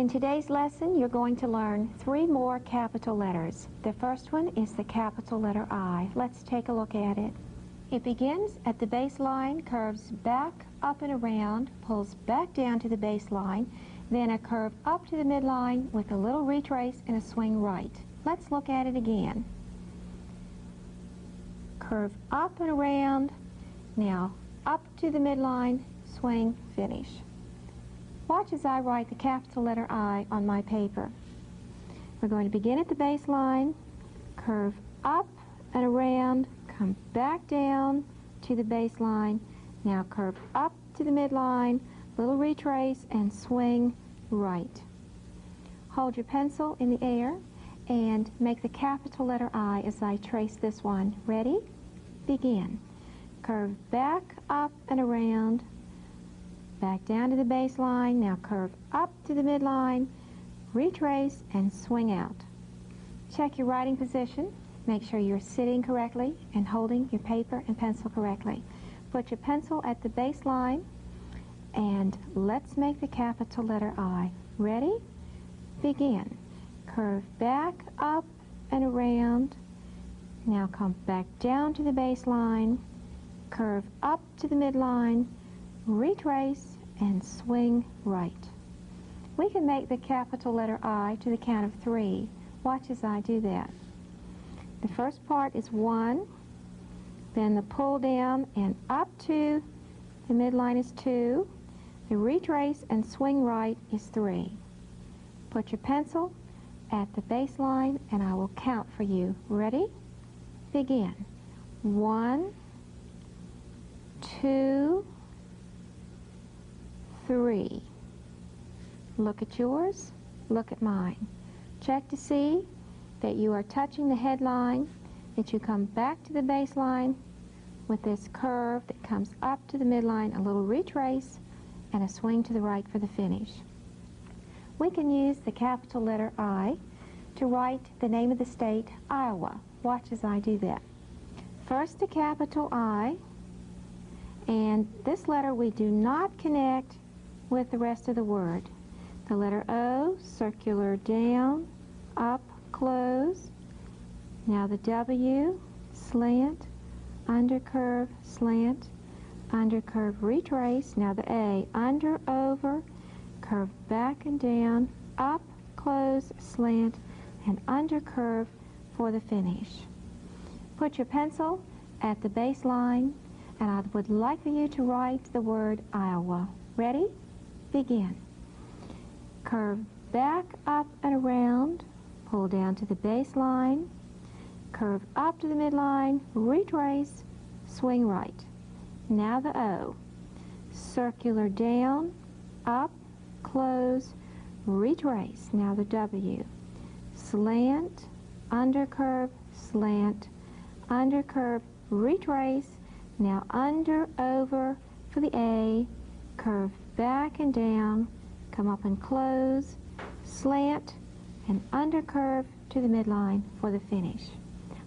In today's lesson, you're going to learn 3 more capital letters. The first one is the capital letter I. Let's take a look at it. It begins at the baseline, curves back, up and around, pulls back down to the baseline, then a curve up to the midline with a little retrace and a swing right. Let's look at it again. Curve up and around, now up to the midline, swing, finish. Watch as I write the capital letter I on my paper. We're going to begin at the baseline, curve up and around, come back down to the baseline, now curve up to the midline, little retrace and swing right. Hold your pencil in the air and make the capital letter I as I trace this one. Ready? Begin. Curve back, up and around, back down to the baseline, now curve up to the midline, retrace and swing out. Check your writing position. Make sure you're sitting correctly and holding your paper and pencil correctly. Put your pencil at the baseline and let's make the capital letter I. Ready? Begin. Curve back, up and around, now come back down to the baseline, curve up to the midline, retrace and swing right. We can make the capital letter I to the count of 3. Watch as I do that. The first part is 1, then the pull down and up to the midline is 2, the retrace and swing right is 3. Put your pencil at the baseline and I will count for you. Ready? Begin. 1, 2, 3. Look at yours, look at mine. Check to see that you are touching the headline, that you come back to the baseline with this curve that comes up to the midline, a little retrace, and a swing to the right for the finish. We can use the capital letter I to write the name of the state, Iowa. Watch as I do that. First the capital I, and this letter we do not connect with the rest of the word. The letter O, circular down, up, close. Now the W, slant, undercurve, slant, undercurve, retrace. Now the A, under, over, curve back and down, up, close, slant, and undercurve for the finish. Put your pencil at the baseline and I would like for you to write the word Iowa. Ready? Begin. Curve back, up and around, pull down to the baseline, curve up to the midline, retrace, swing right. Now the O. Circular down, up, close, retrace. Now the W. Slant, undercurve, slant, undercurve, retrace. Now under, over for the A, curve back and down, come up and close, slant, and undercurve to the midline for the finish.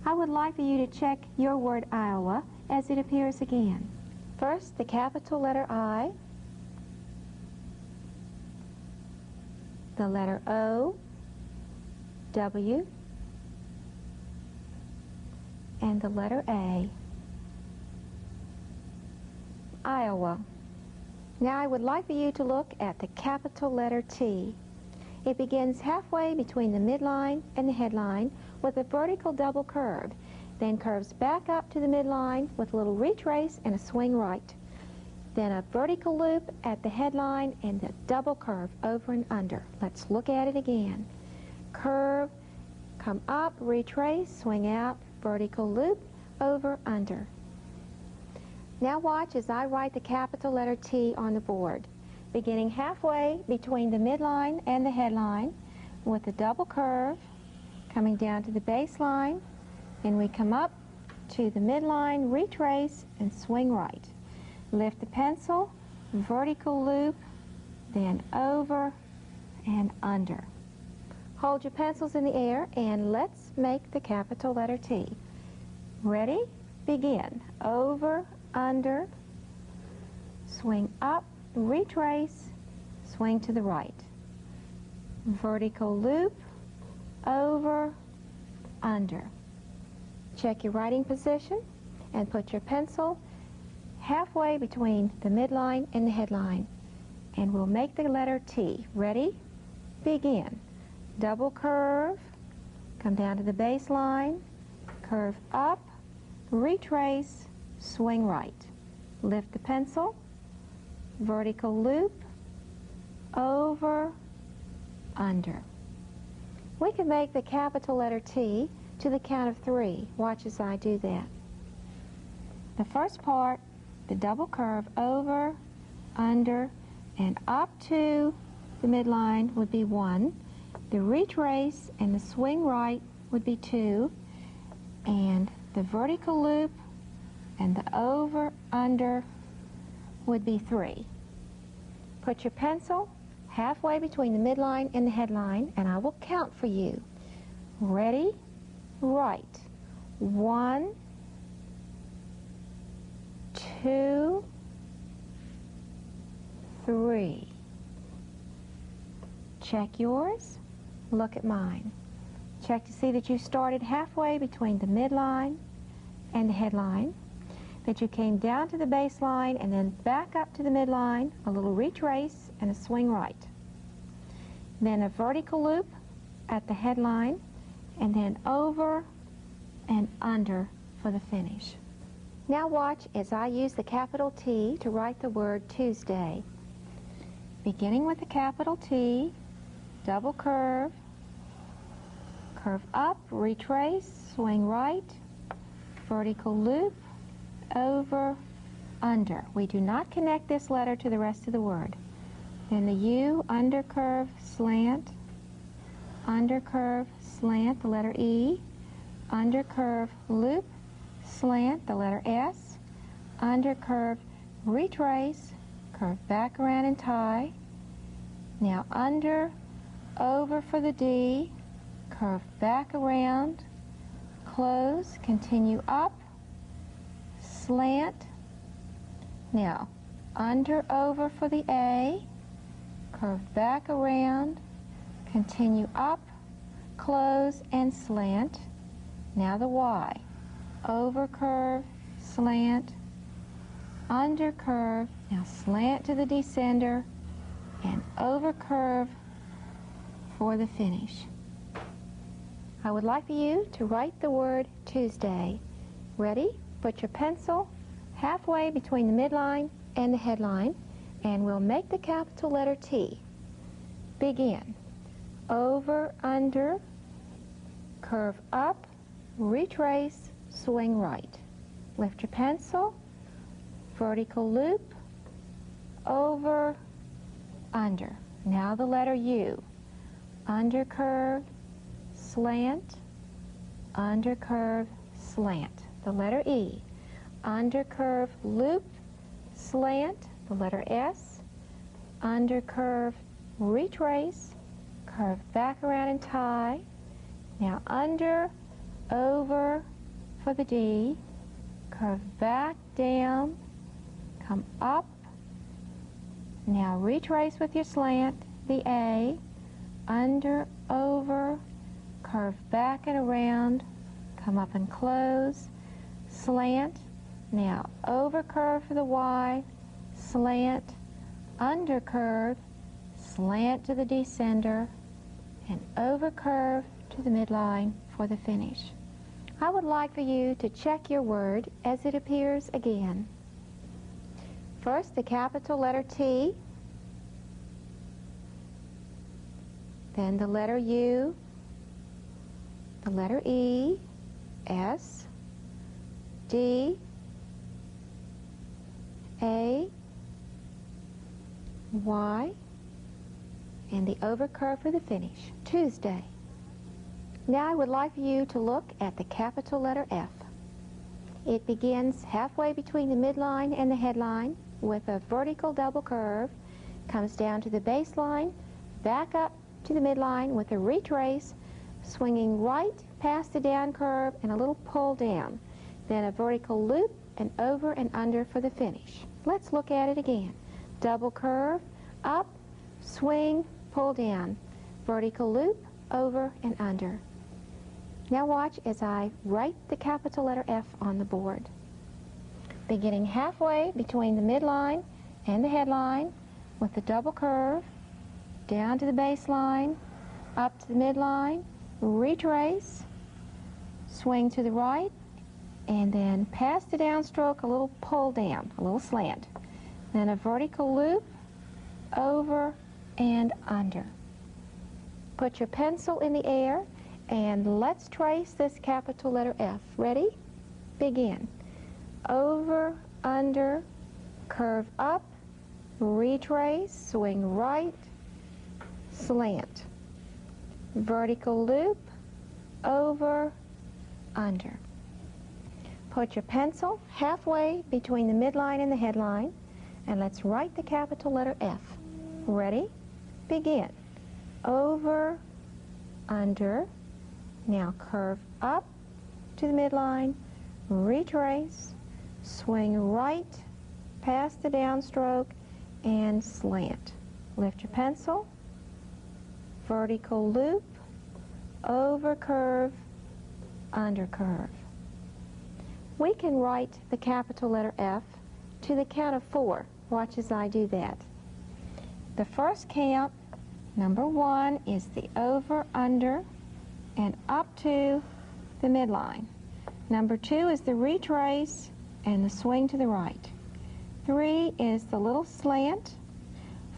I would like for you to check your word Iowa as it appears again. First, the capital letter I, the letter O, W, and the letter A. Iowa. Now I would like for you to look at the capital letter T. It begins halfway between the midline and the headline with a vertical double curve, then curves back up to the midline with a little retrace and a swing right. Then a vertical loop at the headline and a double curve over and under. Let's look at it again. Curve, come up, retrace, swing out, vertical loop, over, under. Now watch as I write the capital letter T on the board, beginning halfway between the midline and the headline with a double curve, coming down to the baseline, and we come up to the midline, retrace, and swing right. Lift the pencil, vertical loop, then over and under. Hold your pencils in the air and let's make the capital letter T. Ready? Begin. Over, under, swing up, retrace, swing to the right. vertical loop, over, under. Check your writing position and put your pencil halfway between the midline and the headline. And we'll make the letter T. Ready? Begin. Double curve, come down to the baseline, curve up, retrace, swing right. Lift the pencil, vertical loop, over, under. We can make the capital letter T to the count of 3. Watch as I do that. The first part, the double curve over, under, and up to the midline would be 1. The retrace and the swing right would be 2. And the vertical loop and the over, under would be 3. Put your pencil halfway between the midline and the headline, and I will count for you. Ready? Right. 1, 2, 3. Check yours. Look at mine. Check to see that you started halfway between the midline and the headline, that you came down to the baseline and then back up to the midline, a little retrace and a swing right. Then a vertical loop at the headline, and then over and under for the finish. Now watch as I use the capital T to write the word Tuesday. Beginning with the capital T, double curve, curve up, retrace, swing right, vertical loop, over, under. We do not connect this letter to the rest of the word. Then the U, under curve, slant, the letter E, under curve, loop, slant, the letter S, under curve, retrace, curve back around and tie. Now under, over for the D, curve back around, close, continue up, slant. Now under, over for the A, curve back around, continue up, close, and slant. Now the Y, over curve, slant, under curve, now slant to the descender, and over curve for the finish. I would like for you to write the word Tuesday. Ready? Put your pencil halfway between the midline and the headline, and we'll make the capital letter T. Begin. Over, under, curve up, retrace, swing right. Lift your pencil, vertical loop, over, under. Now the letter U. Under curve, slant, under curve, slant. The letter E. Under curve, loop, slant, the letter S. Under curve, retrace, curve back around and tie. Now under, over for the D, curve back down, come up. Now retrace with your slant, the A, under, over, curve back and around, come up and close, slant. Now over curve for the Y, slant, under curve, slant to the descender, and over curve to the midline for the finish. I would like for you to check your word as it appears again. First, the capital letter T, then the letter U, the letter E, S, D, A, Y, and the over curve for the finish, Tuesday. Now I would like for you to look at the capital letter F. It begins halfway between the midline and the headline with a vertical double curve, comes down to the baseline, back up to the midline with a retrace, swinging right past the down curve and a little pull down, then a vertical loop and over and under for the finish. Let's look at it again. Double curve, up, swing, pull down. vertical loop, over and under. Now watch as I write the capital letter F on the board. Beginning halfway between the midline and the headline with the double curve, down to the baseline, up to the midline, retrace, swing to the right, and then past the downstroke, a little pull down, a little slant. Then a vertical loop, over and under. Put your pencil in the air and let's trace this capital letter F. Ready? Begin. Over, under, curve up, retrace, swing right, slant. Vertical loop, over, under. Put your pencil halfway between the midline and the headline, and let's write the capital letter F. Ready? Begin. Over, under. Now curve up to the midline, retrace, swing right, past the downstroke, and slant. Lift your pencil, vertical loop, over curve, under curve. We can write the capital letter F to the count of 4. Watch as I do that. The first count, number 1, is the over, under, and up to the midline. Number 2 is the retrace and the swing to the right. 3 is the little slant.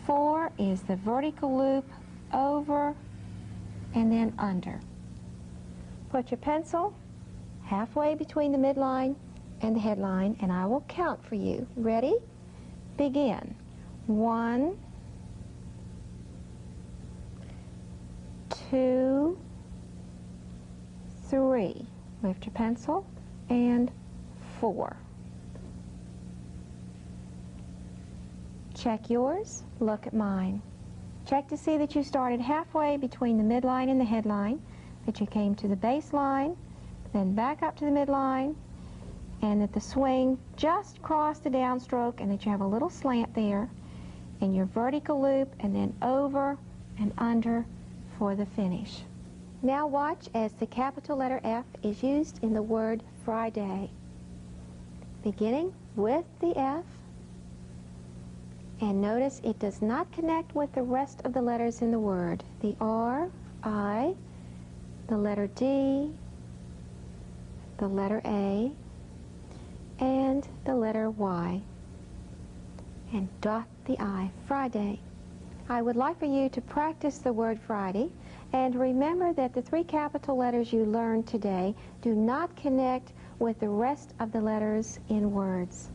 4 is the vertical loop, over, and then under. Put your pencil halfway between the midline and the headline, and I will count for you. Ready? Begin. 1, 2, 3. Lift your pencil, and 4. Check yours, look at mine. Check to see that you started halfway between the midline and the headline, that you came to the baseline, then back up to the midline, and that the swing just crossed the downstroke and that you have a little slant there, and your vertical loop, and then over and under for the finish. Now watch as the capital letter F is used in the word Friday. Beginning with the F, and notice it does not connect with the rest of the letters in the word. The R, I, the letter D, the letter A, and the letter Y. And dot the I, Friday. I would like for you to practice the word Friday, and remember that the 3 capital letters you learned today do not connect with the rest of the letters in words.